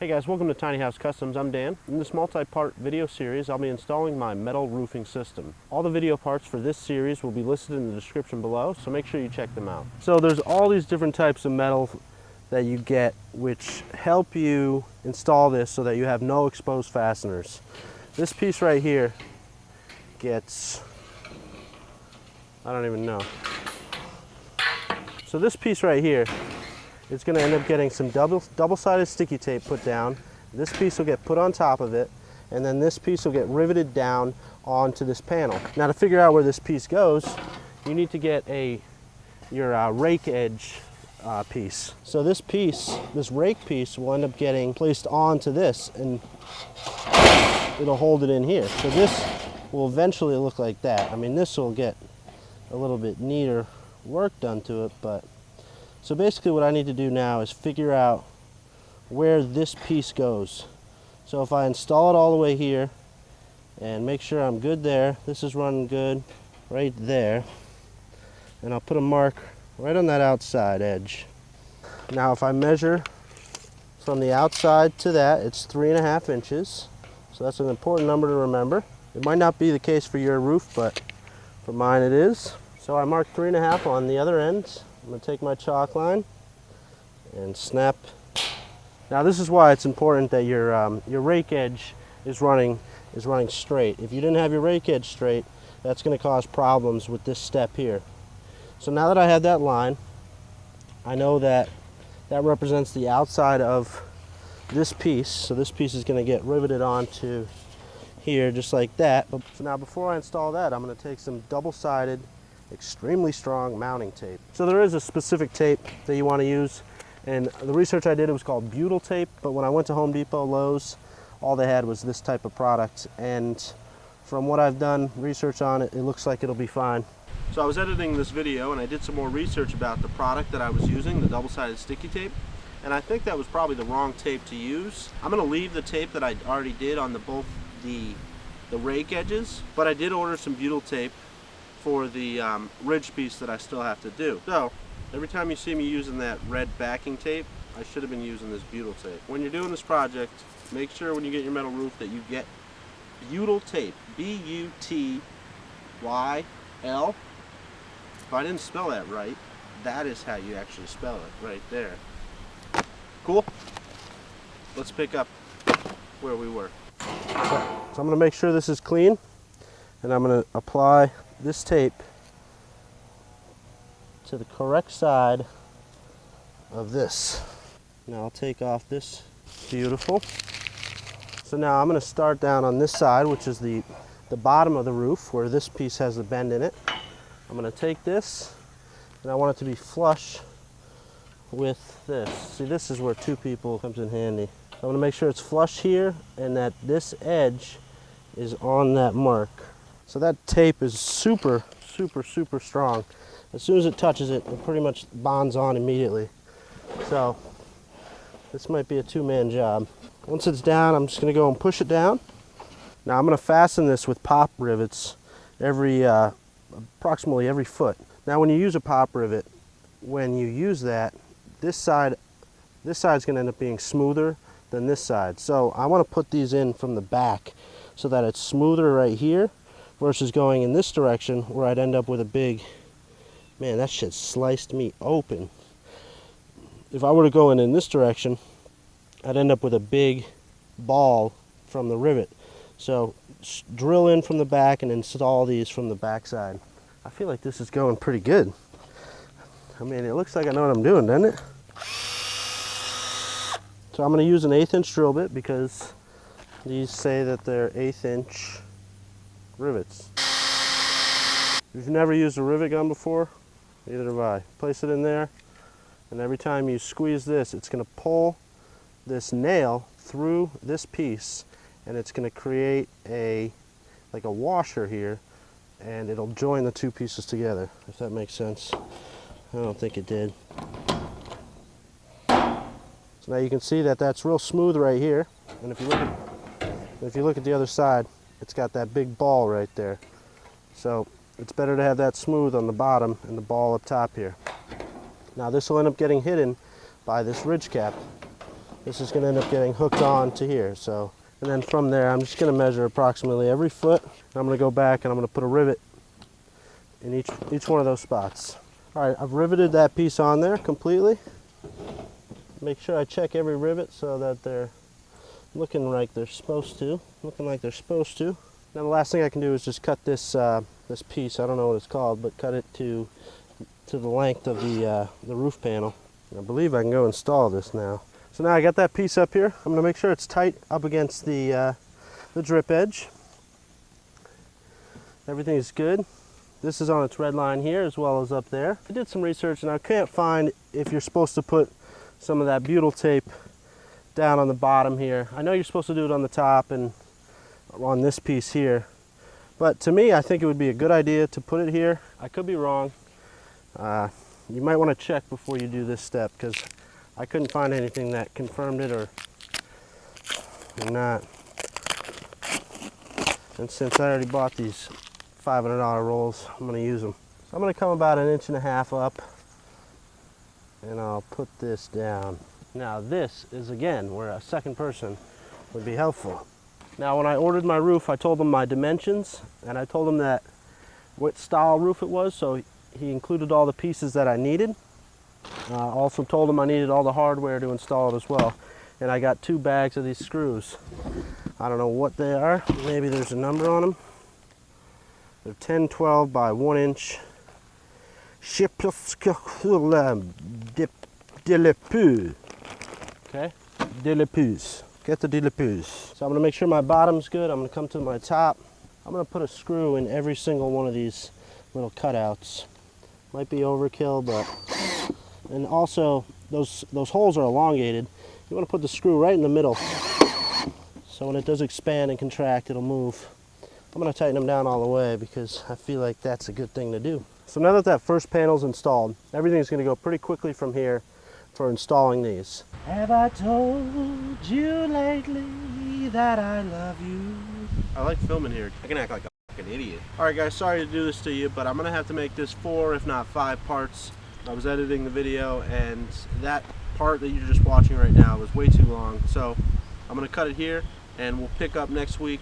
Hey guys, welcome to Tiny House Customs. I'm Dan. In this multi-part video series, I'll be installing my metal roofing system. All the video parts for this series will be listed in the description below, so make sure you check them out. So there's all these different types of metal that you get which help you install this so that you have no exposed fasteners. This piece right here gets, I don't even know. So this piece right here, it's going to end up getting some double-sided sticky tape put down. This piece will get put on top of it, and then this piece will get riveted down onto this panel. Now to figure out where this piece goes, you need to get your rake edge piece. So this piece, this rake piece, will end up getting placed onto this, and it'll hold it in here. So this will eventually look like that. I mean, this will get a little bit neater work done to it, but so basically what I need to do now is figure out where this piece goes. So if I install it all the way here and make sure I'm good there, this is running good right there, and I'll put a mark right on that outside edge. Now if I measure from the outside to that, it's 3.5 inches. So that's an important number to remember. It might not be the case for your roof, but for mine it is. So I marked 3.5 on the other end. I'm going to take my chalk line and snap. Now this is why it's important that your rake edge is running straight. If you didn't have your rake edge straight, that's going to cause problems with this step here. So now that I have that line, I know that that represents the outside of this piece. So this piece is going to get riveted onto here just like that. But now before I install that, I'm going to take some double-sided extremely strong mounting tape. So there is a specific tape that you want to use, and the research I did, it was called butyl tape, but when I went to Home Depot, Lowe's, all they had was this type of product, and from what I've done research on it, it looks like it'll be fine. So I was editing this video and I did some more research about the product that I was using, the double-sided sticky tape, and I think that was probably the wrong tape to use. I'm going to leave the tape that I already did on both the rake edges, but I did order some butyl tape for the ridge piece that I still have to do. So every time you see me using that red backing tape, I should have been using this butyl tape. When you're doing this project, make sure when you get your metal roof that you get butyl tape, B-U-T-Y-L. If I didn't spell that right, that is how you actually spell it, right there. Cool? Let's pick up where we were. So I'm going to make sure this is clean, and I'm going to apply this tape to the correct side of this. Now I'll take off this. Beautiful. So now I'm going to start down on this side, which is the bottom of the roof where this piece has a bend in it. I'm going to take this and I want it to be flush with this. See, this is where two people comes in handy. I'm going to make sure it's flush here and that this edge is on that mark. So that tape is super, super, super strong. As soon as it touches it, it pretty much bonds on immediately. So this might be a two-man job. Once it's down, I'm just going to go and push it down. Now I'm going to fasten this with pop rivets approximately every foot. Now when you use a pop rivet, when you use that, this side's going to end up being smoother than this side. So I want to put these in from the back so that it's smoother right here versus going in this direction where I'd end up with a big, man, that shit sliced me open. If I were to go in this direction, I'd end up with a big ball from the rivet. So drill in from the back and install these from the back side. I feel like this is going pretty good. I mean, it looks like I know what I'm doing, doesn't it? So I'm going to use an 1/8 inch drill bit because these say that they're 1/8 inch rivets. If you've never used a rivet gun before, neither have I. Place it in there, and every time you squeeze this, it's going to pull this nail through this piece, and it's going to create like a washer here, and it'll join the two pieces together, if that makes sense. I don't think it did. So now you can see that that's real smooth right here, and if you look at the other side, it's got that big ball right there. So it's better to have that smooth on the bottom and the ball up top here. Now this will end up getting hidden by this ridge cap this is going to end up getting hooked on to here. So, and then from there, I'm just going to measure approximately every foot. I'm going to go back and I'm going to put a rivet in each one of those spots. All right, I've riveted that piece on there completely. Make sure I check every rivet so that they're looking like they're supposed to. Now the last thing I can do is just cut this this piece. I don't know what it's called, but cut it to the length of the roof panel. I believe I can go install this now. So now I got that piece up here. I'm going to make sure it's tight up against the drip edge. Everything is good. This is on its red line here as well as up there. I did some research and I can't find if you're supposed to put some of that butyl tape down on the bottom here. I know you're supposed to do it on the top and on this piece here, but to me I think it would be a good idea to put it here. I could be wrong. You might want to check before you do this step, because I couldn't find anything that confirmed it or not. And since I already bought these $500 rolls, I'm going to use them. So I'm going to come about 1.5 inches up and I'll put this down. Now this is again where a second person would be helpful. Now when I ordered my roof, I told them my dimensions and I told them that what style roof it was, so he included all the pieces that I needed. Also told him I needed all the hardware to install it as well. And I got 2 bags of these screws. I don't know what they are. Maybe there's a number on them. They're 10-12 by 1 inch. Delepus. Okay, Delepus. Get the Delepus. So I'm going to make sure my bottom's good. I'm going to come to my top. I'm going to put a screw in every single one of these little cutouts. Might be overkill, but... And also, those holes are elongated. You want to put the screw right in the middle. So when it does expand and contract, it'll move. I'm going to tighten them down all the way because I feel like that's a good thing to do. So now that that first panel's installed, everything's going to go pretty quickly from here for installing these. Have I told you lately that I love you? I like filming here. I can act like a fucking idiot. Alright guys, sorry to do this to you, but I'm going to have to make this 4 if not 5 parts. I was editing the video and that part that you're just watching right now was way too long. So I'm going to cut it here and we'll pick up next week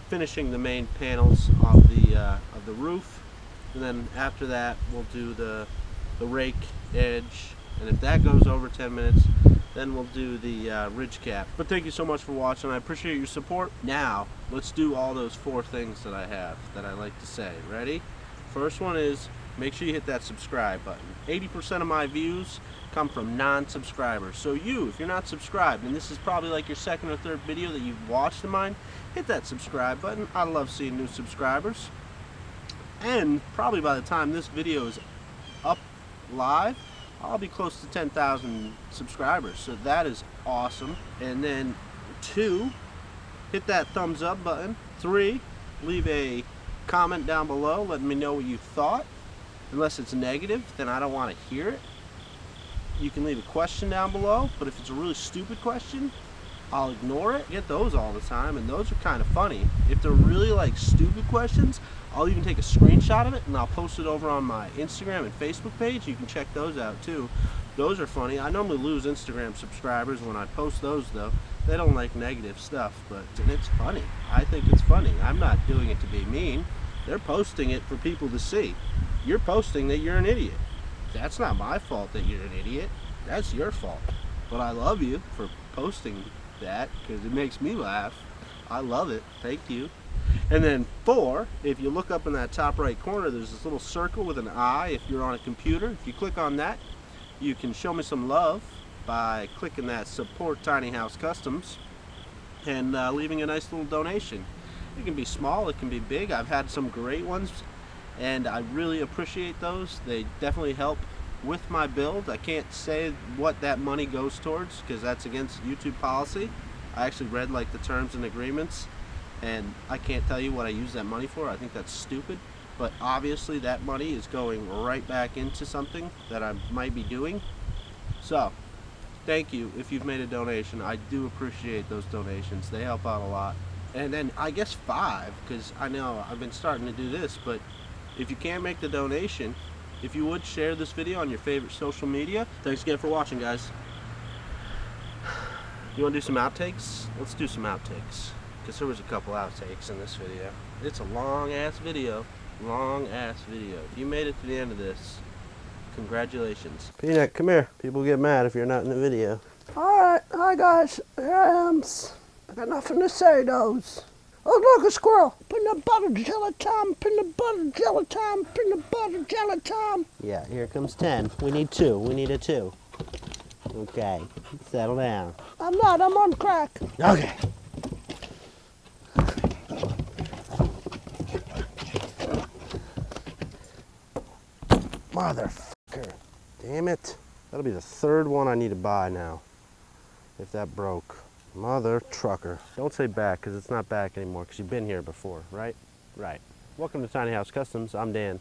finishing the main panels of the roof. And then after that we'll do the rake edge, and if that goes over 10 minutes then we'll do the ridge cap. But thank you so much for watching. I appreciate your support. Now let's do all those 4 things that I have that I like to say. Ready? First one is make sure you hit that subscribe button. 80% of my views come from non-subscribers. So you, if you're not subscribed, and this is probably like your 2nd or 3rd video that you've watched of mine, hit that subscribe button. I love seeing new subscribers. And probably by the time this video is up live, I'll be close to 10,000 subscribers. So that is awesome. And then 2, hit that thumbs up button. 3, leave a comment down below letting me know what you thought. Unless it's negative, then I don't want to hear it. You can leave a question down below, but if it's a really stupid question, I'll ignore it. I get those all the time, and those are kind of funny. If they're really like stupid questions, I'll even take a screenshot of it and I'll post it over on my Instagram and Facebook page. You can check those out too. Those are funny. I normally lose Instagram subscribers when I post those though. They don't like negative stuff, but it's funny. I think it's funny. I'm not doing it to be mean. They're posting it for people to see. You're posting that you're an idiot. That's not my fault that you're an idiot. That's your fault. But I love you for posting that because it makes me laugh. I love it. Thank you. And then 4, if you look up in that top right corner, there's this little circle with an eye. If you're on a computer, if you click on that, you can show me some love by clicking that support Tiny House Customs and leaving a nice little donation. It can be small, it can be big. I've had some great ones and I really appreciate those. They definitely help with my build. I can't say what that money goes towards because that's against YouTube policy. I actually read like the terms and agreements and I can't tell you what I use that money for. I think that's stupid, but obviously that money is going right back into something that I might be doing. So thank you if you've made a donation. I do appreciate those donations. They help out a lot. And then I guess 5, because I know I've been starting to do this, but if you can't make the donation, if you would share this video on your favorite social media. Thanks again for watching, guys. You want to do some outtakes? Let's do some outtakes. Because there was a couple outtakes in this video. It's a long ass video. Long ass video. If you made it to the end of this, congratulations. Peanut, come here. People get mad if you're not in the video. Alright, hi guys, here I am. I got nothing to say though. Oh look, a squirrel. Peanut butter jelly time, peanut butter jelly time, peanut butter jelly time. Yeah, here comes 10. We need 2. We need a 2. Okay, settle down. I'm not, I'm on crack. Okay. Motherfucker. Damn it. That'll be the 3rd one I need to buy now. If that broke. Mother trucker. Don't say back, because it's not back anymore, because you've been here before, right? Right. Welcome to Tiny House Customs. I'm Dan.